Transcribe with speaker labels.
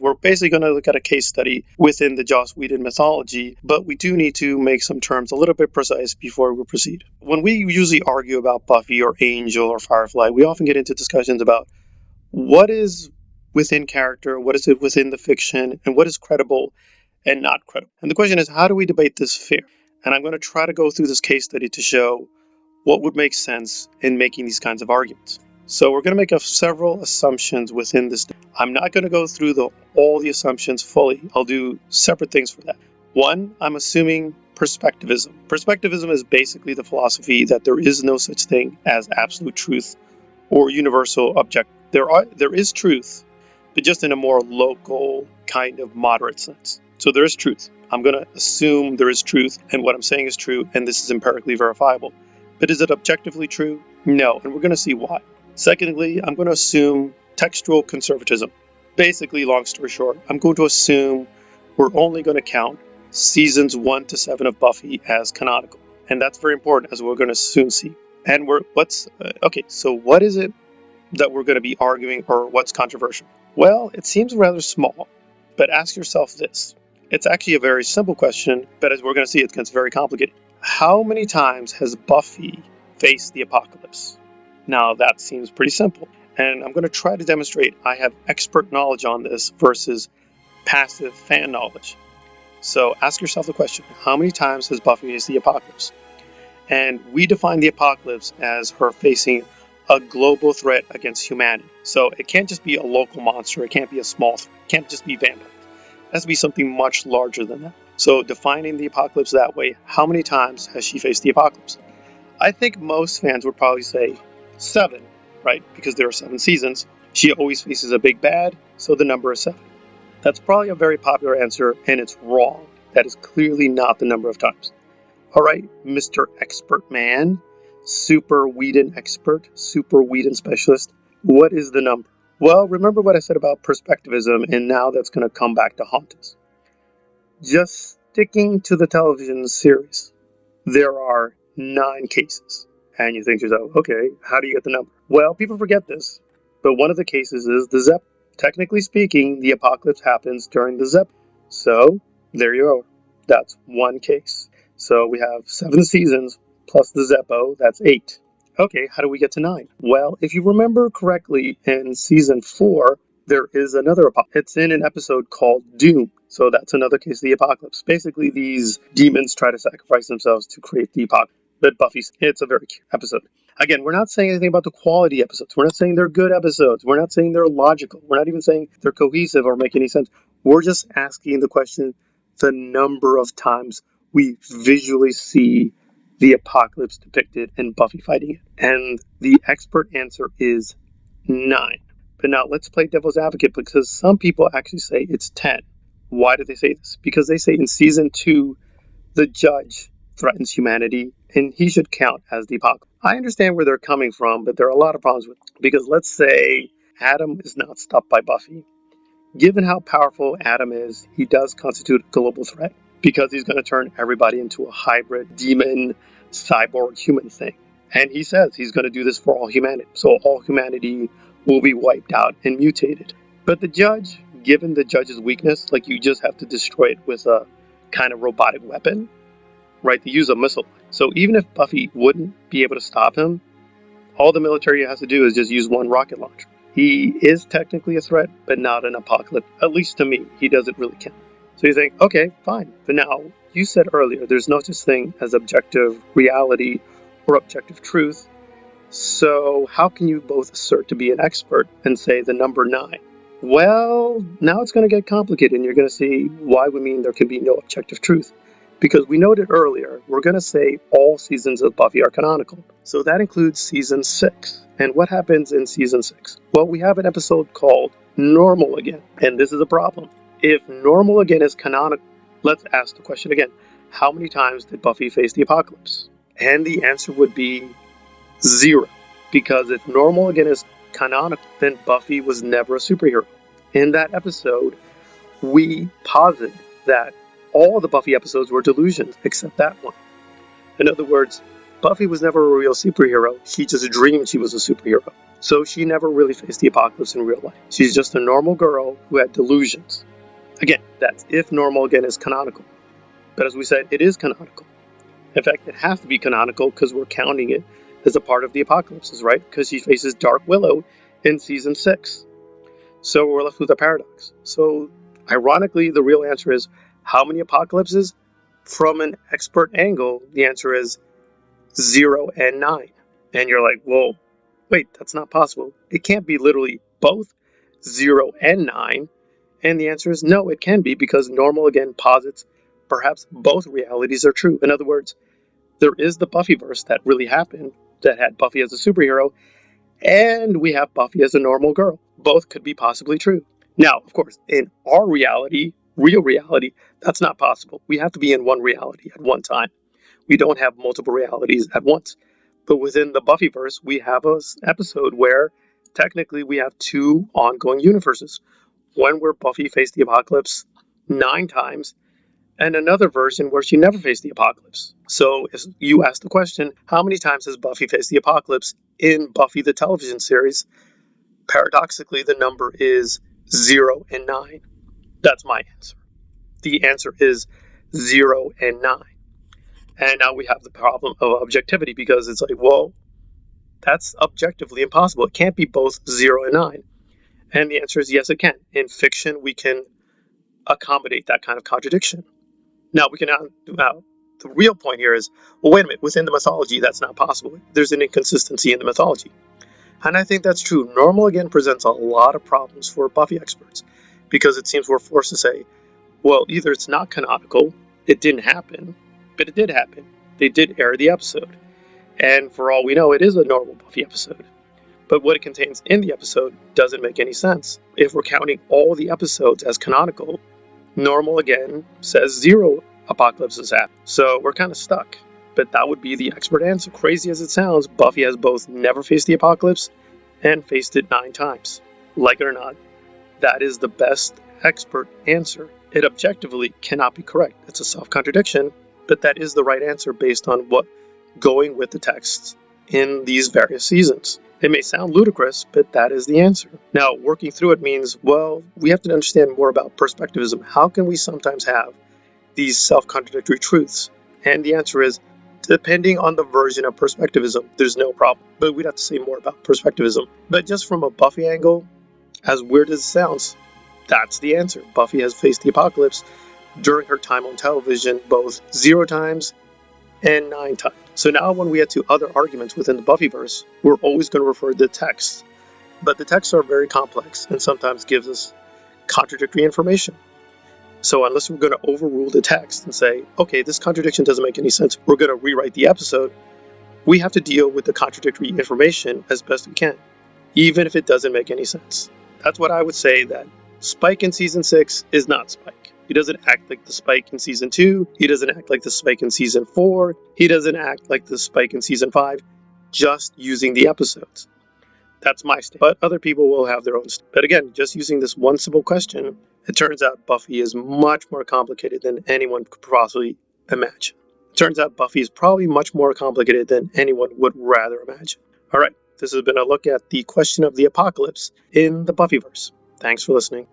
Speaker 1: We're basically going to look at a case study within the Joss Whedon mythology, but we do need to make some terms a little bit precise before we proceed. When we usually argue about Buffy or Angel or Firefly, we often get into discussions about what is within character, what is it within the fiction, and what is credible and not credible. And the question is, how do we debate this fair? And I'm going to try to go through this case study to show what would make sense in making these kinds of arguments. So we're going to make several assumptions within this. I'm not going to go through all the assumptions fully. I'll do separate things for that. One, I'm assuming perspectivism. Perspectivism is basically the philosophy that there is no such thing as absolute truth or universal object. There is truth, but just in a more local kind of moderate sense. So there is truth. I'm going to assume there is truth, and what I'm saying is true, and this is empirically verifiable. But is it objectively true? No, and we're going to see why. Secondly, I'm going to assume textual conservatism. Basically, long story short, I'm going to assume we're only going to count seasons 1 to 7 of Buffy as canonical. And that's very important, as we're going to soon see. And so what is it that we're going to be arguing, or what's controversial? Well, it seems rather small, but ask yourself this. It's actually a very simple question, but as we're going to see, it gets very complicated. How many times has Buffy faced the apocalypse? Now, that seems pretty simple, and I'm going to try to demonstrate I have expert knowledge on this versus passive fan knowledge. So ask yourself the question, how many times has Buffy faced the apocalypse? And we define the apocalypse as her facing a global threat against humanity. So it can't just be a local monster, it can't be a small threat, it can't just be vampires. It has to be something much larger than that. So defining the apocalypse that way, how many times has she faced the apocalypse? I think most fans would probably say 7, right? Because there are 7 seasons. She always faces a big bad, so the number is 7. That's probably a very popular answer, and it's wrong. That is clearly not the number of times. All right, Mr. Expert Man, Super Whedon expert, Super Whedon specialist, what is the number? Well, remember what I said about perspectivism, and now that's going to come back to haunt us. Just sticking to the television series, there are 9 cases. And you think to yourself, okay, how do you get the number? Well, people forget this, but one of the cases is the Zep. Technically speaking, the apocalypse happens during the Zep. So, there you go. That's 1 case. So we have 7 seasons plus the Zeppo, that's 8. Okay, how do we get to 9? Well, if you remember correctly, in season 4, there is another apocalypse. It's in an episode called Doom. So that's another case of the apocalypse. Basically, these demons try to sacrifice themselves to create the apocalypse. But it's a very cute episode. Again, we're not saying anything about the quality episodes. We're not saying they're good episodes. We're not saying they're logical. We're not even saying they're cohesive or make any sense. We're just asking the question, the number of times we visually see the apocalypse depicted and Buffy fighting it. And the expert answer is 9. But now let's play devil's advocate, because some people actually say it's 10. Why do they say this? Because they say in season 2, the judge threatens humanity and he should count as the apocalypse. I understand where they're coming from, but there are a lot of problems with it. Because let's say Adam is not stopped by Buffy. Given how powerful Adam is, he does constitute a global threat, because he's going to turn everybody into a hybrid demon, cyborg, human thing. And he says he's going to do this for all humanity. So all humanity will be wiped out and mutated. But the judge, given the judge's weakness, like you just have to destroy it with a kind of robotic weapon, right? To use a missile. So even if Buffy wouldn't be able to stop him, all the military has to do is just use 1 rocket launcher. He is technically a threat, but not an apocalypse. At least to me, he doesn't really count. So you think, okay, fine. But now, you said earlier, there's no such thing as objective reality or objective truth. So how can you both assert to be an expert and say the number 9? Well, now it's going to get complicated, and you're going to see why we mean there can be no objective truth. Because we noted earlier, we're going to say all seasons of Buffy are canonical. So that includes season 6. And what happens in season 6? Well, we have an episode called Normal Again. And this is a problem. If Normal Again is canonical, let's ask the question again. How many times did Buffy face the apocalypse? And the answer would be 0. Because if Normal Again is canonical, then Buffy was never a superhero. In that episode, we posit that all the Buffy episodes were delusions except that one. In other words, Buffy was never a real superhero. She just dreamed she was a superhero. So she never really faced the apocalypse in real life. She's just a normal girl who had delusions. Again, that's if normal again is canonical. But as we said, it is canonical. In fact, it has to be canonical because we're counting it as a part of the apocalypses, right? Because she faces Dark Willow in season 6. So we're left with a paradox. So ironically, the real answer is how many apocalypses? From an expert angle, the answer is 0 and 9. And you're like, well, wait, that's not possible. It can't be literally both 0 and 9. And the answer is no, it can be, because normal again posits perhaps both realities are true. In other words, there is the Buffyverse that really happened, that had Buffy as a superhero, and we have Buffy as a normal girl. Both could be possibly true. Now, of course, in our reality, real reality, that's not possible. We have to be in one reality at one time. We don't have multiple realities at once. But within the Buffyverse, we have an episode where technically we have 2 ongoing universes. One where Buffy faced the apocalypse 9 times, and another version where she never faced the apocalypse. So if you ask the question, how many times has Buffy faced the apocalypse in Buffy the television series? Paradoxically, the number is 0 and 9. That's my answer. The answer is 0 and 9. And now we have the problem of objectivity, because it's like, well, that's objectively impossible. It can't be both 0 and 9. And the answer is yes, it can. In fiction, we can accommodate that kind of contradiction. Now, the real point here is, well, wait a minute, within the mythology, that's not possible. There's an inconsistency in the mythology. And I think that's true. Normal, again, presents a lot of problems for Buffy experts, because it seems we're forced to say, well, either it's not canonical, it didn't happen, but it did happen. They did air the episode. And for all we know, it is a normal Buffy episode. But what it contains in the episode doesn't make any sense. If we're counting all the episodes as canonical, normal again says 0 apocalypses happen. So we're kind of stuck. But that would be the expert answer. Crazy as it sounds, Buffy has both never faced the apocalypse and faced it 9 times. Like it or not, that is the best expert answer. It objectively cannot be correct. It's a self-contradiction, but that is the right answer based on what going with the texts in these various seasons. It may sound ludicrous, but that is the answer. Now, working through it means, well, we have to understand more about perspectivism. How can we sometimes have these self-contradictory truths? And the answer is, depending on the version of perspectivism, there's no problem. But we'd have to say more about perspectivism. But just from a Buffy angle, as weird as it sounds, that's the answer. Buffy has faced the apocalypse during her time on television both 0 times and 9 times. So now when we get to other arguments within the Buffyverse, we're always going to refer to the texts. But the texts are very complex and sometimes gives us contradictory information. So unless we're going to overrule the text and say, okay, this contradiction doesn't make any sense, we're going to rewrite the episode, we have to deal with the contradictory information as best we can, even if it doesn't make any sense. That's what I would say, that Spike in season 6 is not Spike. He doesn't act like the Spike in season 2. He doesn't act like the Spike in season 4. He doesn't act like the Spike in season 5, just using the episodes. That's my stance. But other people will have their own stance. But again, just using this one simple question, it turns out Buffy is much more complicated than anyone could possibly imagine. It turns out Buffy is probably much more complicated than anyone would rather imagine. All right, this has been a look at the question of the apocalypse in the Buffyverse. Thanks for listening.